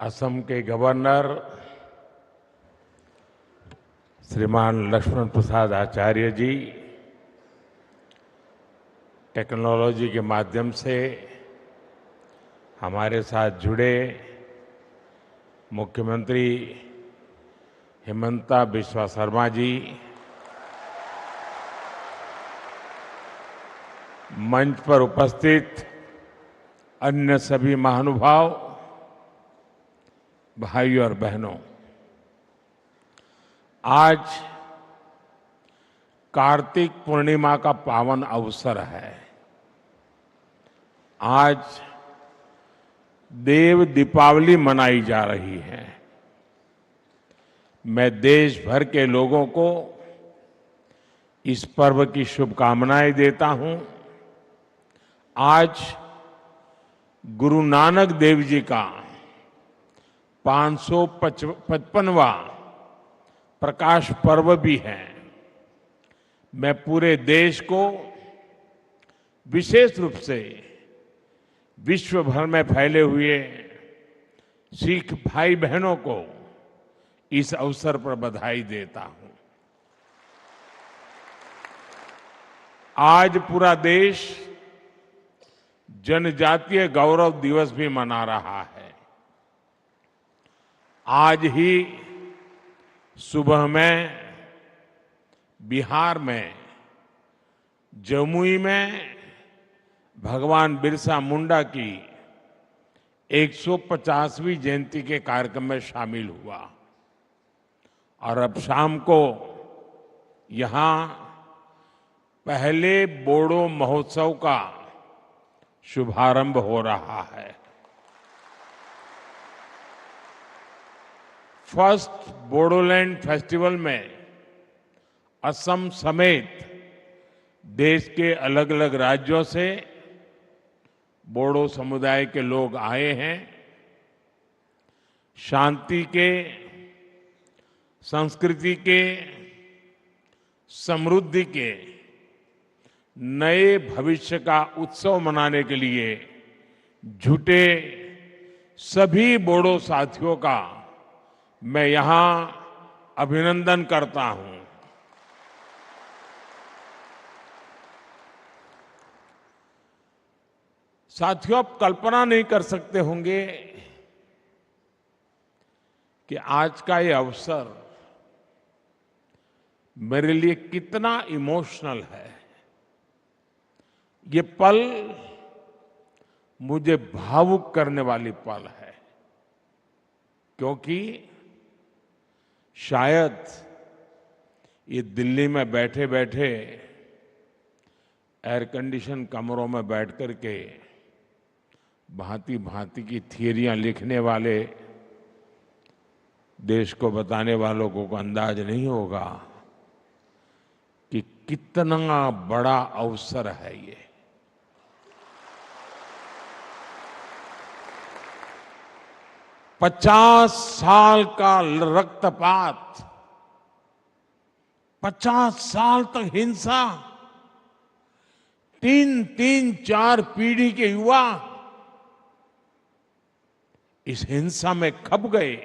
असम के गवर्नर श्रीमान लक्ष्मण प्रसाद आचार्य जी टेक्नोलॉजी के माध्यम से हमारे साथ जुड़े मुख्यमंत्री हिमंता बिस्वा शर्मा जी, मंच पर उपस्थित अन्य सभी महानुभाव, भाइयों और बहनों, आज कार्तिक पूर्णिमा का पावन अवसर है। आज देव दीपावली मनाई जा रही है। मैं देश भर के लोगों को इस पर्व की शुभकामनाएं देता हूं। आज गुरु नानक देव जी का 555वां प्रकाश पर्व भी है। मैं पूरे देश को, विशेष रूप से विश्व भर में फैले हुए सिख भाई बहनों को इस अवसर पर बधाई देता हूं। आज पूरा देश जनजातीय गौरव दिवस भी मना रहा है। आज ही सुबह में बिहार में जमुई में भगवान बिरसा मुंडा की 150वीं जयंती के कार्यक्रम में शामिल हुआ और अब शाम को यहां पहले बोडो महोत्सव का शुभारंभ हो रहा है। फर्स्ट बोडोलैंड फेस्टिवल में असम समेत देश के अलग अलग राज्यों से बोडो समुदाय के लोग आए हैं। शांति के, संस्कृति के, समृद्धि के नए भविष्य का उत्सव मनाने के लिए जुटे सभी बोडो साथियों का मैं यहां अभिनंदन करता हूं। साथियों, आप कल्पना नहीं कर सकते होंगे कि आज का ये अवसर मेरे लिए कितना इमोशनल है। ये पल मुझे भावुक करने वाली पल है, क्योंकि शायद ये दिल्ली में बैठे बैठे एयर कंडीशन कमरों में बैठ करके भांति भांति की थियरियां लिखने वाले देश को बताने वालों को अंदाज नहीं होगा कि कितना बड़ा अवसर है ये। पचास साल का रक्तपात, 50 साल तक हिंसा, 3-4 पीढ़ी के युवा इस हिंसा में खप गए।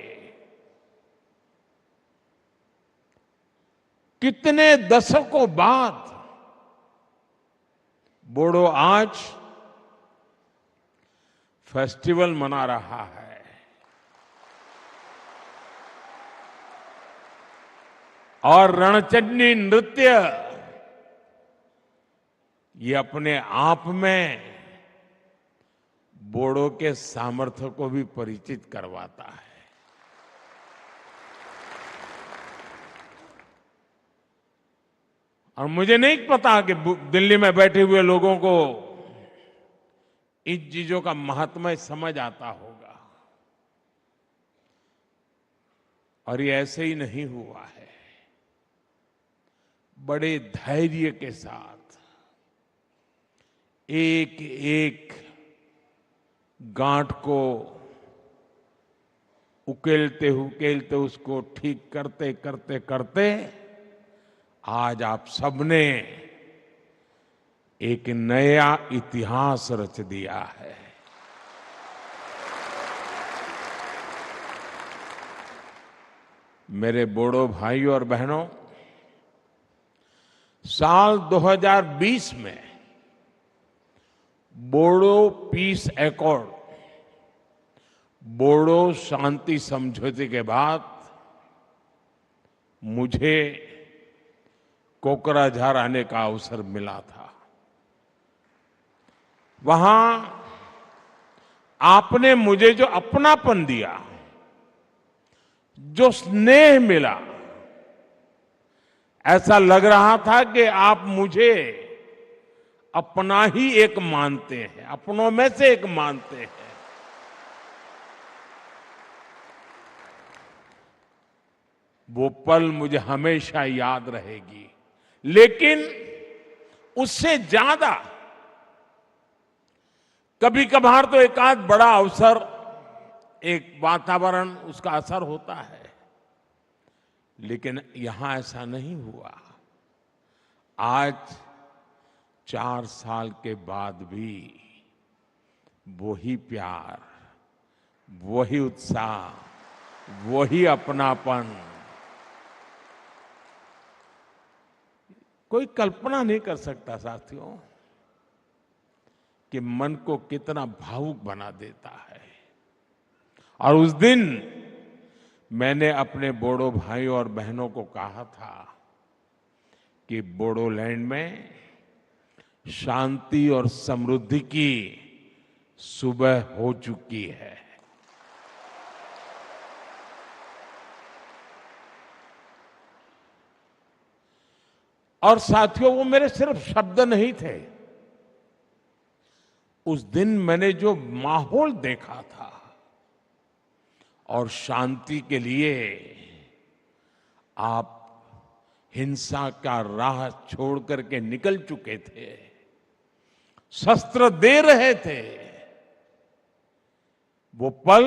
कितने दशकों बाद बोडो आज फेस्टिवल मना रहा है। और रणचंडी नृत्य ये अपने आप में बोडो के सामर्थ्य को भी परिचित करवाता है। और मुझे नहीं पता कि दिल्ली में बैठे हुए लोगों को इन चीजों का महत्व समझ आता होगा। और ये ऐसे ही नहीं हुआ है। बड़े धैर्य के साथ एक एक गांठ को उकेलते उकेलते उसको ठीक करते करते करते आज आप सबने एक नया इतिहास रच दिया है। मेरे बोडो भाई और बहनों, साल 2020 में बोडो पीस एकॉर्ड, बोडो शांति समझौते के बाद मुझे कोकराझार आने का अवसर मिला था। वहां आपने मुझे जो अपनापन दिया, जो स्नेह मिला, ऐसा लग रहा था कि आप मुझे अपना ही एक मानते हैं, अपनों में से एक मानते हैं। वो पल मुझे हमेशा याद रहेगी। लेकिन उससे ज्यादा कभी कभार तो एक आध बड़ा अवसर, एक वातावरण, उसका असर होता है, लेकिन यहां ऐसा नहीं हुआ। आज 4 साल के बाद भी वही प्यार, वही उत्साह, वही अपनापन। कोई कल्पना नहीं कर सकता साथियों कि मन को कितना भावुक बना देता है। और उस दिन मैंने अपने बोडो भाइयों और बहनों को कहा था कि बोडोलैंड में शांति और समृद्धि की सुबह हो चुकी है। और साथियों, वो मेरे सिर्फ शब्द नहीं थे। उस दिन मैंने जो माहौल देखा था, और शांति के लिए आप हिंसा का राह छोड़ करके निकल चुके थे, शस्त्र दे रहे थे, वो पल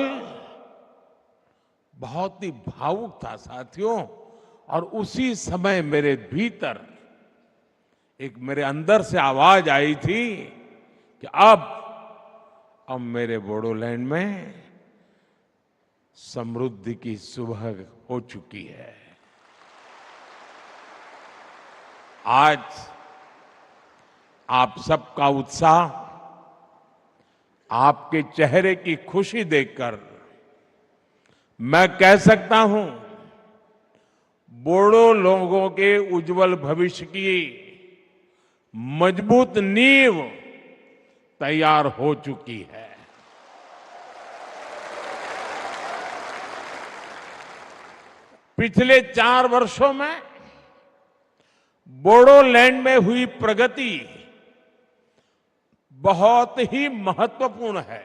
बहुत ही भावुक था साथियों। और उसी समय मेरे भीतर एक, मेरे अंदर से आवाज आई थी कि अब मेरे बोडोलैंड में समृद्धि की सुबह हो चुकी है। आज आप सबका उत्साह, आपके चेहरे की खुशी देखकर मैं कह सकता हूं, बोडो लोगों के उज्जवल भविष्य की मजबूत नींव तैयार हो चुकी है। पिछले 4 वर्षों में बोडोलैंड में हुई प्रगति बहुत ही महत्वपूर्ण है।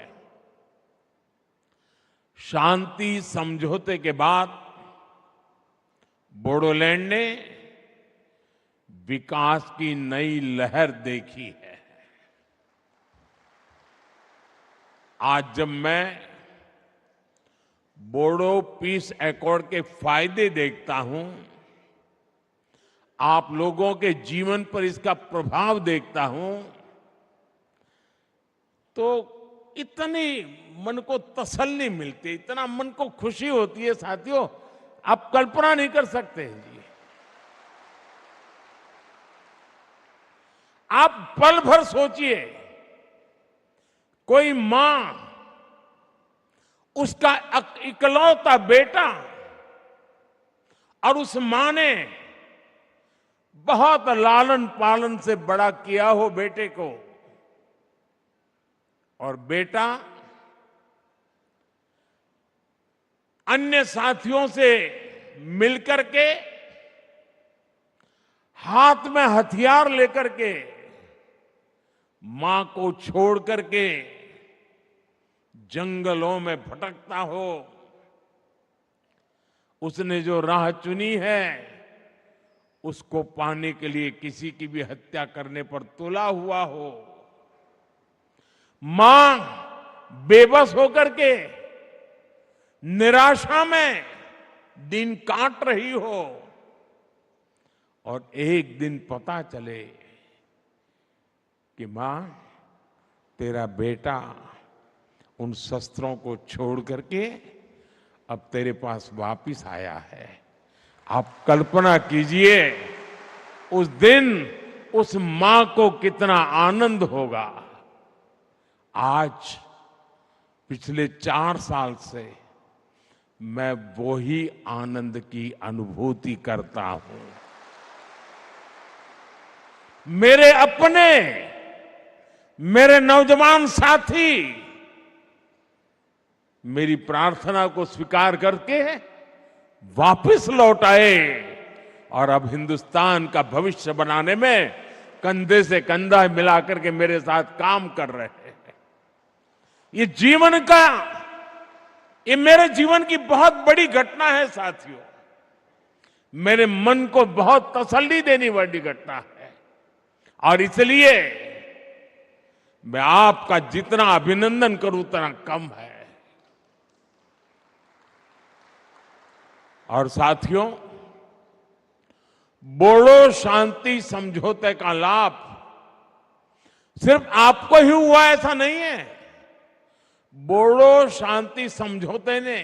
शांति समझौते के बाद बोडोलैंड ने विकास की नई लहर देखी है। आज जब मैं बोडो पीस एकॉर्ड के फायदे देखता हूं, आप लोगों के जीवन पर इसका प्रभाव देखता हूं, तो इतनी मन को तसल्ली मिलती है, इतना मन को खुशी होती है साथियों, आप कल्पना नहीं कर सकते हैं जी। आप पल भर सोचिए, कोई मां, उसका इकलौता बेटा, और उस मां ने बहुत लालन पालन से बड़ा किया हो बेटे को, और बेटा अन्य साथियों से मिलकर के, हाथ में हथियार लेकर के, मां को छोड़ करके जंगलों में भटकता हो, उसने जो राह चुनी है, उसको पाने के लिए किसी की भी हत्या करने पर तुला हुआ हो, मां बेबस होकर के निराशा में दिन काट रही हो, और एक दिन पता चले कि मां, तेरा बेटा उन शस्त्रों को छोड़ करके अब तेरे पास वापिस आया है, आप कल्पना कीजिए उस दिन उस मां को कितना आनंद होगा। आज पिछले 4 साल से मैं वो ही आनंद की अनुभूति करता हूं। मेरे अपने, मेरे नौजवान साथी मेरी प्रार्थना को स्वीकार करके वापस लौट आए और अब हिंदुस्तान का भविष्य बनाने में कंधे से कंधा मिलाकर के मेरे साथ काम कर रहे हैं। ये मेरे जीवन की बहुत बड़ी घटना है साथियों। मेरे मन को बहुत तसल्ली देने वाली घटना है और इसलिए मैं आपका जितना अभिनंदन करूं उतना कम है। और साथियों, बोडो शांति समझौते का लाभ सिर्फ आपको ही हुआ ऐसा नहीं है। बोडो शांति समझौते ने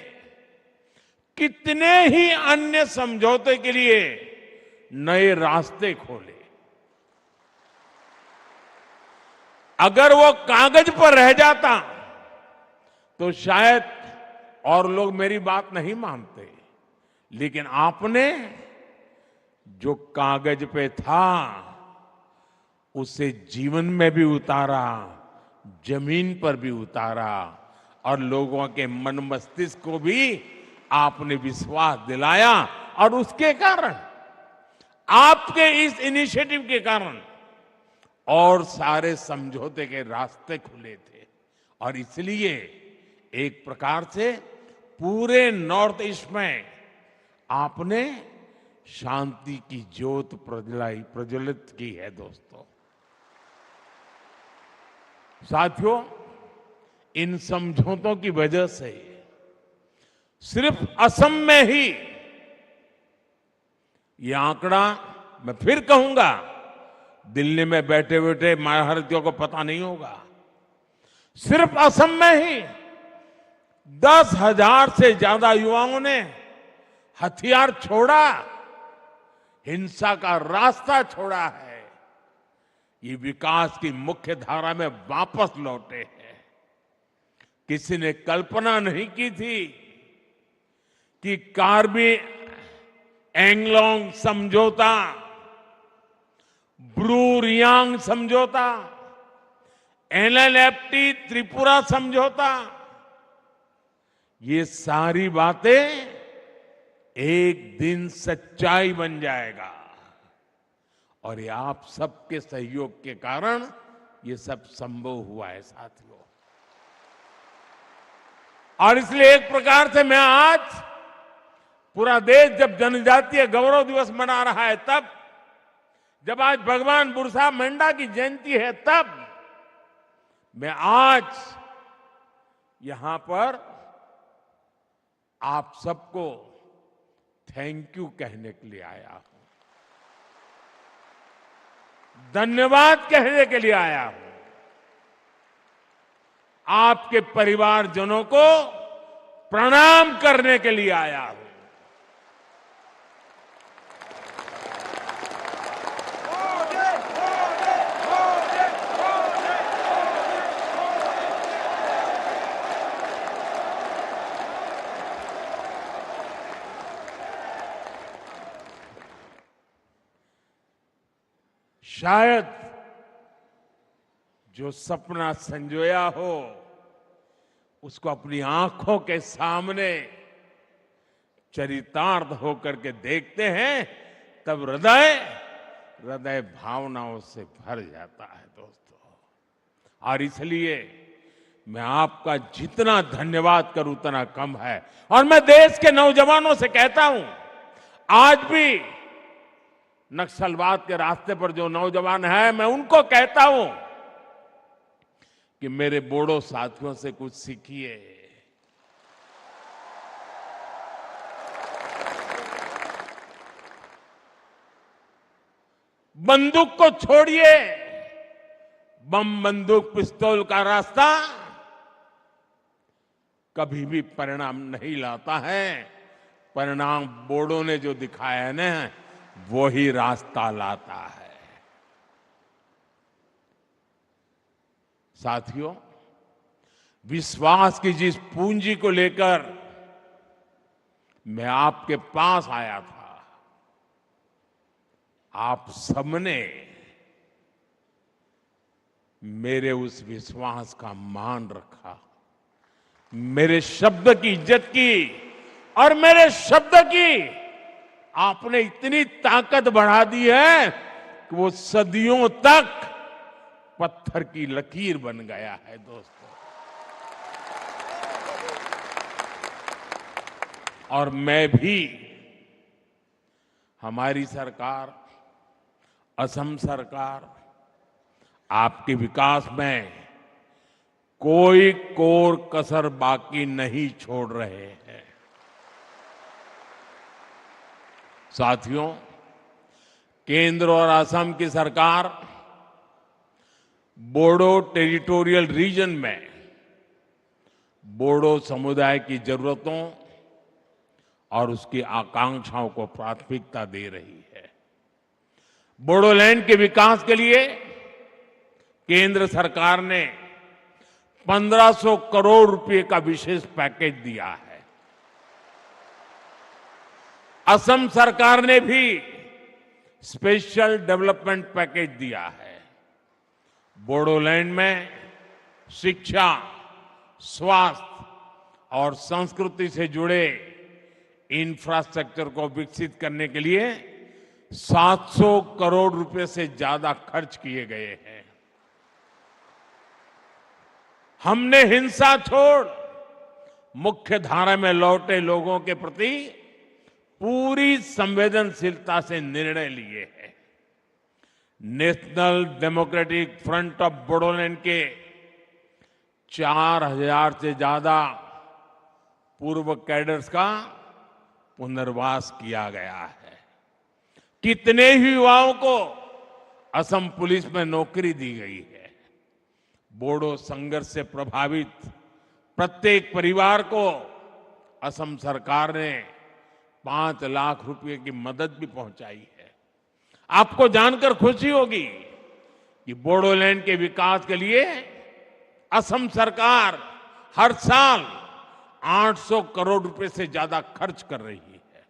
कितने ही अन्य समझौते के लिए नए रास्ते खोले। अगर वो कागज पर रह जाता तो शायद और लोग मेरी बात नहीं मानते, लेकिन आपने जो कागज पे था उसे जीवन में भी उतारा, जमीन पर भी उतारा और लोगों के मन मस्तिष्क को भी आपने विश्वास दिलाया। और उसके कारण, आपके इस इनिशिएटिव के कारण और सारे समझौते के रास्ते खुले थे। और इसलिए एक प्रकार से पूरे नॉर्थ ईस्ट में आपने शांति की ज्योत प्रज्वलित की है। दोस्तों, साथियों, इन समझौतों की वजह से सिर्फ असम में ही, यह आंकड़ा मैं फिर कहूंगा, दिल्ली में बैठे बैठे महारथियों को पता नहीं होगा, सिर्फ असम में ही 10,000 से ज्यादा युवाओं ने हथियार छोड़ा, हिंसा का रास्ता छोड़ा है। ये विकास की मुख्य धारा में वापस लौटे हैं। किसी ने कल्पना नहीं की थी कि कार्बी एंगलोंग समझौता, ब्रू रियांग समझौता, एलएलएफटी त्रिपुरा समझौता, ये सारी बातें एक दिन सच्चाई बन जाएगा। और ये आप सबके सहयोग के कारण ये सब संभव हुआ है साथियों। और इसलिए एक प्रकार से मैं आज, पूरा देश जब जनजातीय गौरव दिवस मना रहा है, तब जब आज भगवान बिरसा मुंडा की जयंती है, तब मैं आज यहां पर आप सबको थैंक यू कहने के लिए आया हूं, धन्यवाद कहने के लिए आया हूं। आपके परिवारजनों को प्रणाम करने के लिए आया हूं। शायद जो सपना संजोया हो उसको अपनी आंखों के सामने चरितार्थ होकर के देखते हैं, तब हृदय भावनाओं से भर जाता है दोस्तों। और इसलिए मैं आपका जितना धन्यवाद करूं उतना कम है। और मैं देश के नौजवानों से कहता हूं, आज भी नक्सलवाद के रास्ते पर जो नौजवान हैं, मैं उनको कहता हूं कि मेरे बोडो साथियों से कुछ सीखिए। बंदूक को छोड़िए, बम बंदूक पिस्तौल का रास्ता कभी भी परिणाम नहीं लाता है। परिणाम बोडो ने जो दिखाया है ना, वो ही रास्ता लाता है। साथियों, विश्वास की जिस पूंजी को लेकर मैं आपके पास आया था, आप सबने मेरे उस विश्वास का मान रखा, मेरे शब्द की इज्जत की, और मेरे शब्द की आपने इतनी ताकत बढ़ा दी है कि वो सदियों तक पत्थर की लकीर बन गया है। दोस्तों, और मैं भी, हमारी सरकार, असम सरकार आपके विकास में कोई कोर कसर बाकी नहीं छोड़ रहे हैं। साथियों, केंद्र और असम की सरकार बोडो टेरिटोरियल रीजन में बोडो समुदाय की जरूरतों और उसकी आकांक्षाओं को प्राथमिकता दे रही है। बोडोलैंड के विकास के लिए केंद्र सरकार ने 1500 करोड़ रुपए का विशेष पैकेज दिया है। असम सरकार ने भी स्पेशल डेवलपमेंट पैकेज दिया है। बोडोलैंड में शिक्षा, स्वास्थ्य और संस्कृति से जुड़े इंफ्रास्ट्रक्चर को विकसित करने के लिए 700 करोड़ रुपए से ज्यादा खर्च किए गए हैं। हमने हिंसा छोड़ मुख्य धारा में लौटे लोगों के प्रति पूरी संवेदनशीलता से निर्णय लिए हैं। National democratic front of Bodoland के 4000 से ज्यादा पूर्व कैडर्स का पुनर्वास किया गया है। कितने ही युवाओं को असम पुलिस में नौकरी दी गई है। बोडो संघर्ष से प्रभावित प्रत्येक परिवार को असम सरकार ने 5 लाख रुपए की मदद भी पहुंचाई है। आपको जानकर खुशी होगी कि बोडोलैंड के विकास के लिए असम सरकार हर साल 800 करोड़ रुपए से ज्यादा खर्च कर रही है।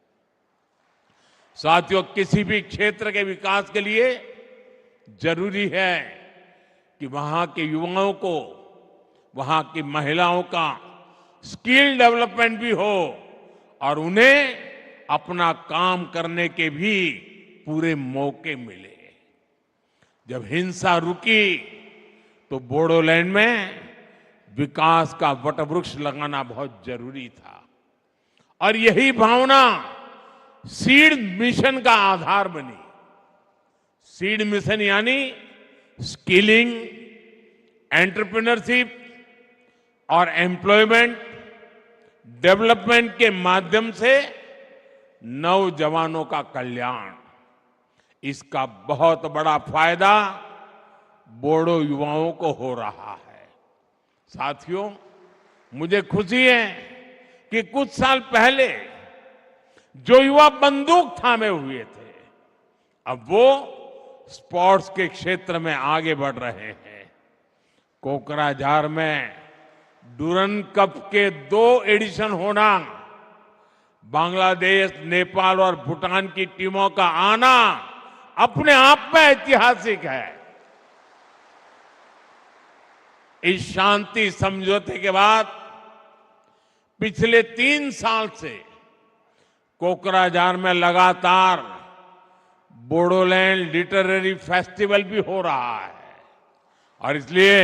साथियों, किसी भी क्षेत्र के विकास के लिए जरूरी है कि वहां के युवाओं को, वहां की महिलाओं का स्किल डेवलपमेंट भी हो और उन्हें अपना काम करने के भी पूरे मौके मिले। जब हिंसा रुकी तो बोडोलैंड में विकास का वटवृक्ष लगाना बहुत जरूरी था, और यही भावना सीड मिशन का आधार बनी। सीड मिशन यानी स्किलिंग, एंटरप्रेन्योरशिप और एम्प्लॉयमेंट डेवलपमेंट के माध्यम से नौजवानों का कल्याण। इसका बहुत बड़ा फायदा बोडो युवाओं को हो रहा है। साथियों, मुझे खुशी है कि कुछ साल पहले जो युवा बंदूक थामे हुए थे, अब वो स्पोर्ट्स के क्षेत्र में आगे बढ़ रहे हैं। कोकराझार में डुरन कप के 2 एडिशन होना, बांग्लादेश, नेपाल और भूटान की टीमों का आना अपने आप में ऐतिहासिक है। इस शांति समझौते के बाद पिछले 3 साल से कोकराझार में लगातार बोडोलैंड लिटरेरी फेस्टिवल भी हो रहा है, और इसलिए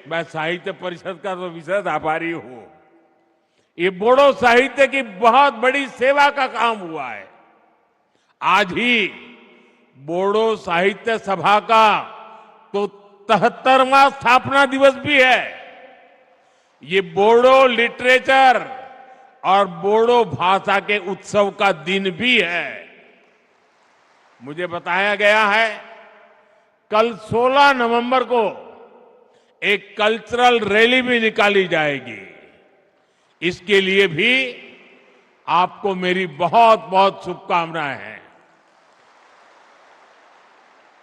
मैं साहित्य परिषद का तो विशेष आभारी हूं। ये बोडो साहित्य की बहुत बड़ी सेवा का काम हुआ है। आज ही बोडो साहित्य सभा का तो 73वां स्थापना दिवस भी है। ये बोडो लिटरेचर और बोडो भाषा के उत्सव का दिन भी है। मुझे बताया गया है कल 16 नवंबर को एक कल्चरल रैली भी निकाली जाएगी। इसके लिए भी आपको मेरी बहुत बहुत शुभकामनाएं हैं।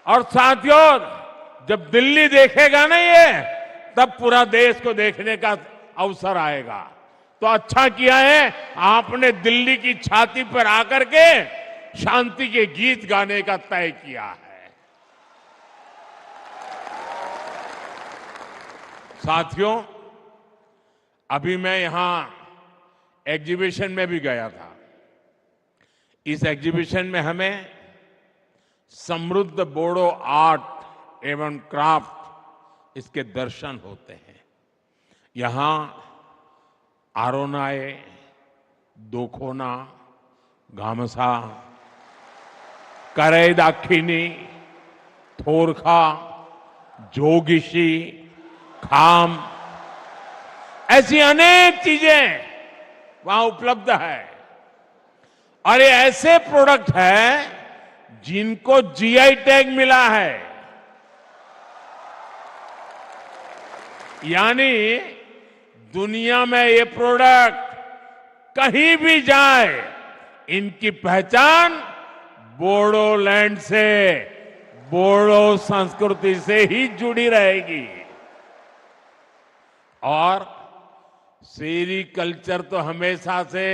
और साथियों, जब दिल्ली देखेगा ना ये, तब पूरा देश को देखने का अवसर आएगा। तो अच्छा किया है आपने दिल्ली की छाती पर आकर के शांति के गीत गाने का तय किया है। साथियों, अभी मैं यहां एग्जीबिशन में भी गया था। इस एग्जीबिशन में हमें समृद्ध बोडो आर्ट एवं क्राफ्ट इसके दर्शन होते हैं। यहां आरोनाए, दोखोना, गामसा, करई दाखिनी, थोरखा, जोगिशी, खाम, ऐसी अनेक चीजें वहां उपलब्ध है। और ये ऐसे प्रोडक्ट हैं जिनको जीआई टैग मिला है। यानी दुनिया में ये प्रोडक्ट कहीं भी जाए, इनकी पहचान बोडोलैंड से, बोडो संस्कृति से ही जुड़ी रहेगी। और सेरीकल्चर तो हमेशा से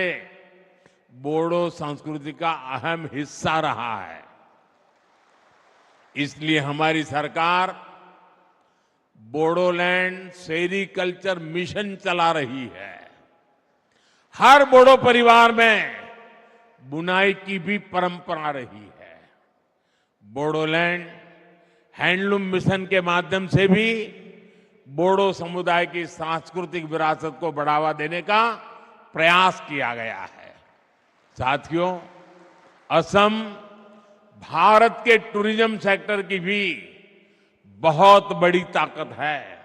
बोडो संस्कृति का अहम हिस्सा रहा है। इसलिए हमारी सरकार बोडोलैंड सेरीकल्चर मिशन चला रही है। हर बोडो परिवार में बुनाई की भी परंपरा रही है। बोडोलैंड हैंडलूम मिशन के माध्यम से भी बोडो समुदाय की सांस्कृतिक विरासत को बढ़ावा देने का प्रयास किया गया है। साथियों, असम भारत के टूरिज्म सेक्टर की भी बहुत बड़ी ताकत है।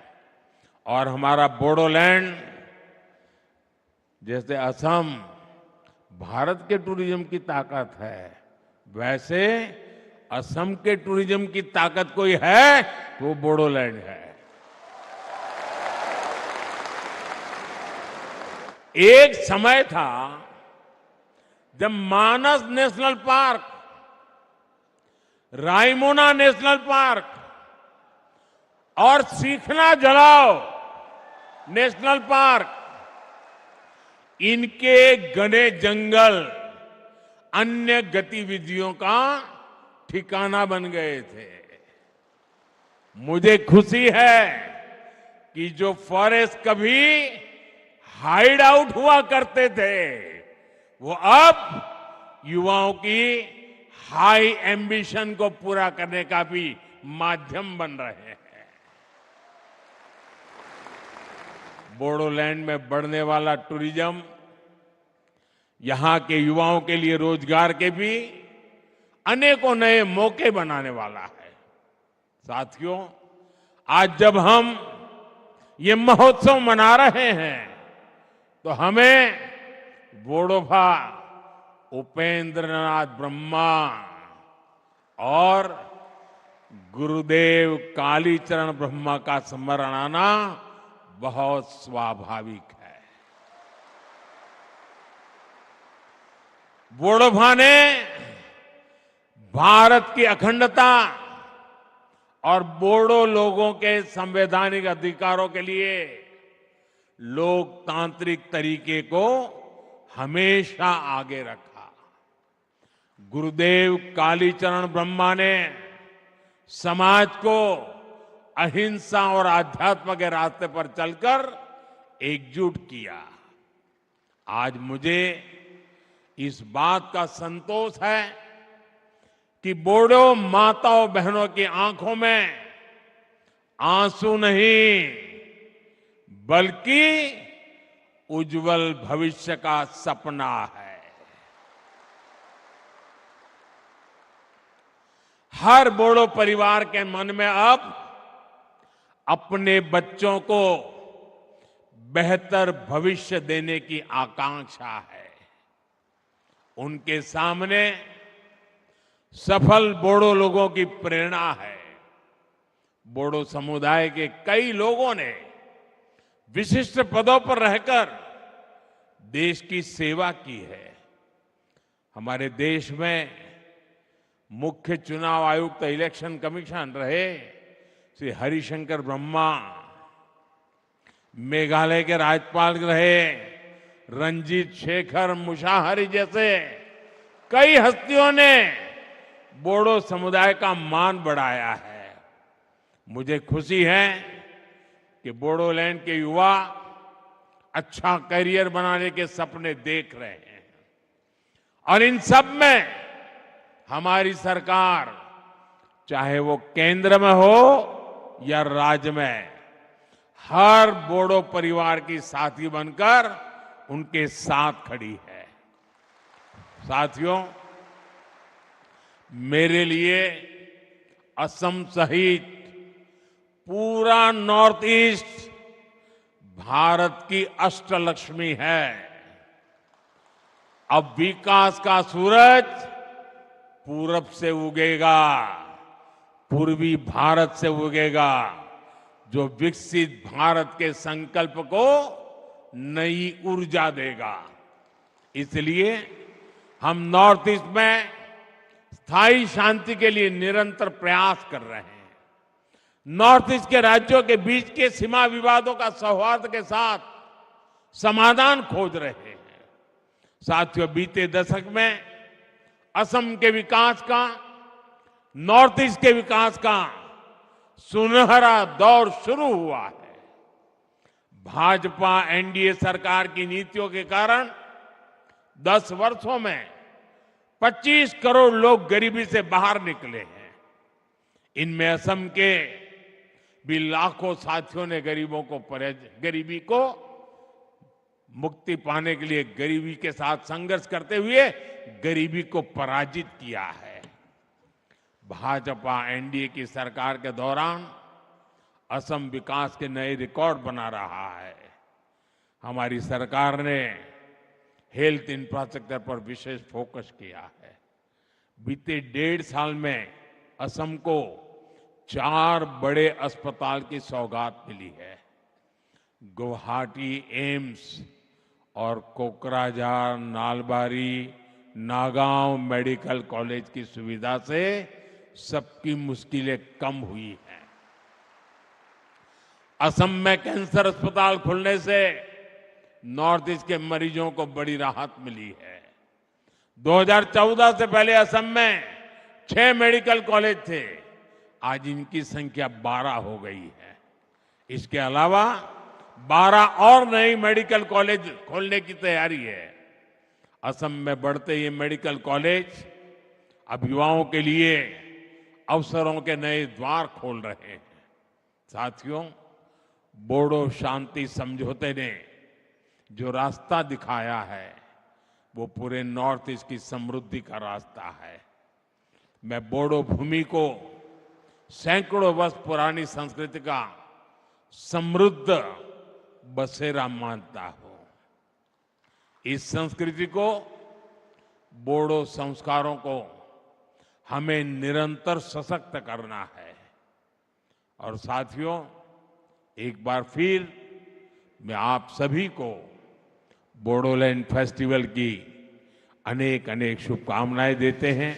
और हमारा बोडोलैंड, जैसे असम भारत के टूरिज्म की ताकत है, वैसे असम के टूरिज्म की ताकत कोई है तो वो बोडोलैंड है। एक समय था जब Manas national park, Raimona national park और सीखना जलाओ नेशनल पार्क, इनके घने जंगल अन्य गतिविधियों का ठिकाना बन गए थे। मुझे खुशी है कि जो फॉरेस्ट कभी हाइड आउट हुआ करते थे, वो अब युवाओं की हाई एम्बिशन को पूरा करने का भी माध्यम बन रहे हैं। बोडोलैंड में बढ़ने वाला टूरिज्म यहां के युवाओं के लिए रोजगार के भी अनेकों नए मौके बनाने वाला है। साथियों, आज जब हम ये महोत्सव मना रहे हैं, तो हमें बोडोफा उपेंद्रनाथ ब्रह्मा और गुरुदेव कालीचरण ब्रह्मा का स्मरण आना बहुत स्वाभाविक है। बोडोफा ने भारत की अखंडता और बोडो लोगों के संवैधानिक अधिकारों के लिए लोकतांत्रिक तरीके को हमेशा आगे रखा। गुरुदेव कालीचरण ब्रह्मा ने समाज को अहिंसा और आध्यात्म के रास्ते पर चलकर एकजुट किया। आज मुझे इस बात का संतोष है कि बोडो माताओं बहनों की आंखों में आंसू नहीं, बल्कि उज्जवल भविष्य का सपना है। हर बोडो परिवार के मन में अब अपने बच्चों को बेहतर भविष्य देने की आकांक्षा है। उनके सामने सफल बोडो लोगों की प्रेरणा है। बोडो समुदाय के कई लोगों ने विशिष्ट पदों पर रहकर देश की सेवा की है। हमारे देश में मुख्य चुनाव आयुक्त इलेक्शन कमीशन रहे श्री हरिशंकर ब्रह्मा, मेघालय के राज्यपाल रहे रंजीत शेखर मुशाहरी जैसे कई हस्तियों ने बोडो समुदाय का मान बढ़ाया है। मुझे खुशी है कि बोडोलैंड के युवा अच्छा करियर बनाने के सपने देख रहे हैं और इन सब में हमारी सरकार, चाहे वो केंद्र में हो या राज्य में, हर बोडो परिवार की साथी बनकर उनके साथ खड़ी है। साथियों, मेरे लिए असम सहित पूरा नॉर्थ ईस्ट भारत की अष्टलक्ष्मी है। अब विकास का सूरज पूरब से उगेगा, पूर्वी भारत से उगेगा, जो विकसित भारत के संकल्प को नई ऊर्जा देगा। इसलिए हम नॉर्थ ईस्ट में स्थायी शांति के लिए निरंतर प्रयास कर रहे हैं। नॉर्थ ईस्ट के राज्यों के बीच के सीमा विवादों का सौहार्द के साथ समाधान खोज रहे हैं। साथियों, बीते दशक में असम के विकास का, नॉर्थ ईस्ट के विकास का सुनहरा दौर शुरू हुआ है। भाजपा एनडीए सरकार की नीतियों के कारण 10 वर्षों में 25 करोड़ लोग गरीबी से बाहर निकले हैं। इनमें असम के भी लाखों साथियों ने गरीबी को मुक्ति पाने के लिए गरीबी के साथ संघर्ष करते हुए गरीबी को पराजित किया है। भाजपा एनडीए की सरकार के दौरान असम विकास के नए रिकॉर्ड बना रहा है। हमारी सरकार ने हेल्थ इंफ्रास्ट्रक्चर पर विशेष फोकस किया है। बीते 1.5 साल में असम को 4 बड़े अस्पताल की सौगात मिली है। गुवाहाटी एम्स और कोकराझार, नालबारी, नागांव मेडिकल कॉलेज की सुविधा से सबकी मुश्किलें कम हुई हैं। असम में कैंसर अस्पताल खुलने से नॉर्थ ईस्ट के मरीजों को बड़ी राहत मिली है। 2014 से पहले असम में 6 मेडिकल कॉलेज थे, आज इनकी संख्या 12 हो गई है। इसके अलावा 12 और नई मेडिकल कॉलेज खोलने की तैयारी है। असम में बढ़ते ये मेडिकल कॉलेज अब युवाओं के लिए अवसरों के नए द्वार खोल रहे हैं। साथियों, बोडो शांति समझौते ने जो रास्ता दिखाया है वो पूरे नॉर्थ ईस्ट की समृद्धि का रास्ता है। मैं बोडो भूमि को सैकड़ों वर्ष पुरानी संस्कृति का समृद्ध बसेरा मानता हूं। इस संस्कृति को, बोडो संस्कारों को हमें निरंतर सशक्त करना है। और साथियों, एक बार फिर मैं आप सभी को बोडोलैंड फेस्टिवल की अनेक अनेक शुभकामनाएं देते हैं।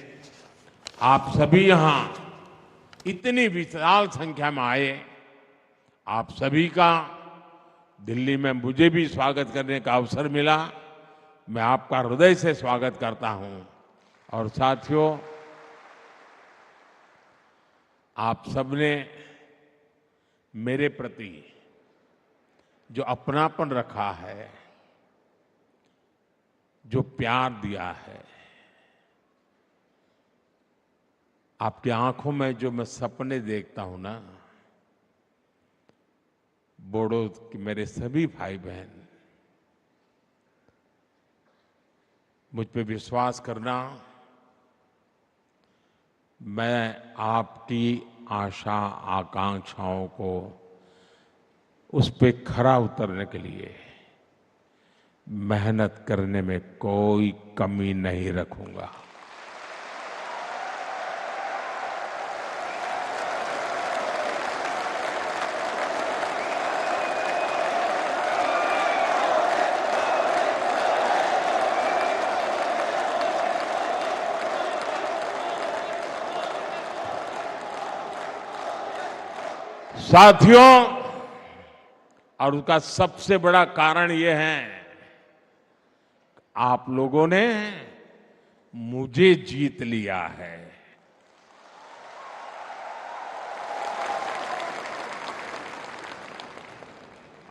आप सभी यहां इतनी विशाल संख्या में आए, आप सभी का दिल्ली में मुझे भी स्वागत करने का अवसर मिला। मैं आपका हृदय से स्वागत करता हूं। और साथियों, आप सबने मेरे प्रति जो अपनापन रखा है, जो प्यार दिया है, आपकी आंखों में जो मैं सपने देखता हूं ना, बोडो के मेरे सभी भाई बहन, मुझ पे विश्वास करना, मैं आपकी आशा आकांक्षाओं को उस पे खरा उतरने के लिए मेहनत करने में कोई कमी नहीं रखूंगा। साथियों, और उसका सबसे बड़ा कारण ये है, आप लोगों ने मुझे जीत लिया है।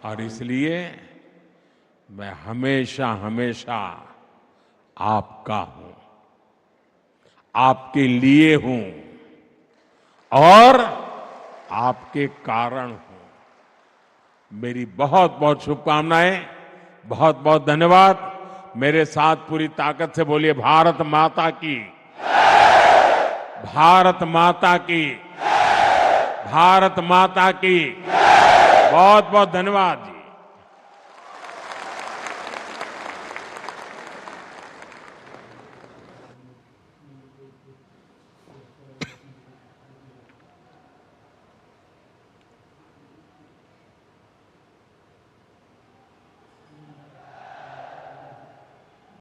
और इसलिए मैं हमेशा हमेशा आपका हूं, आपके लिए हूं और आपके कारण हूं। मेरी बहुत बहुत शुभकामनाएं, बहुत बहुत धन्यवाद। मेरे साथ पूरी ताकत से बोलिए, भारत माता की, भारत माता की, भारत माता की। बहुत बहुत धन्यवाद।